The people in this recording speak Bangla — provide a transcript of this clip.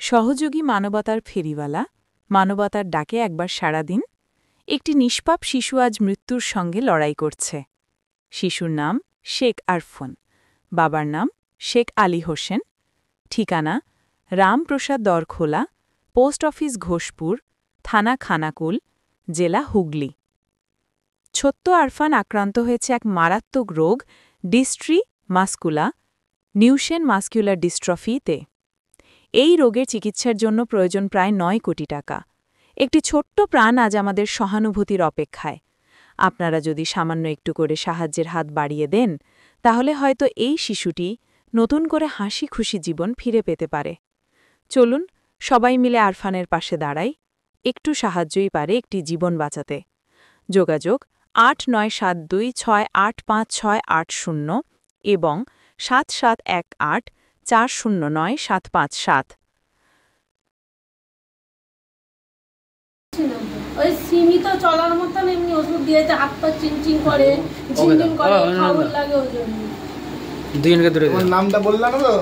সহযোগী মানবতার ফেরিওয়ালা, মানবতার ডাকে একবার সাড়া দিন। একটি নিষ্পাপ শিশু আজ মৃত্যুর সঙ্গে লড়াই করছে। শিশুর নাম শেখ আরফন, বাবার নাম শেখ আলী হোসেন, ঠিকানা রামপ্রসাদ দরখোলা, পোস্ট অফিস ঘোষপুর, থানা খানাকুল, জেলা হুগলি। ছোট্ট আরফান আক্রান্ত হয়েছে এক মারাত্মক রোগ ডিস্ট্রি মাস্কুলা নিউশেন মাস্কুলার ডিস্ট্রফিতে। এই রোগের চিকিৎসার জন্য প্রয়োজন প্রায় 9 কোটি টাকা। একটি ছোট্ট প্রাণ আজ আমাদের সহানুভূতির অপেক্ষায়। আপনারা যদি সামান্য একটু করে সাহায্যের হাত বাড়িয়ে দেন, তাহলে হয়তো এই শিশুটি নতুন করে হাসি খুশি জীবন ফিরে পেতে পারে। চলুন সবাই মিলে আরফানের পাশে দাঁড়াই। একটু সাহায্যই পারে একটি জীবন বাঁচাতে। যোগাযোগ 8972685680 এবং 7718409757। ওই সীমিত চলার মতন এমনি ওষুধ দিয়েছে, হাত পা চিনচিন করে, ঝিনঝিন করে, খাওয়ার লাগে ওই জন্য। দুজনকে দূরে নামটা বললাম তো।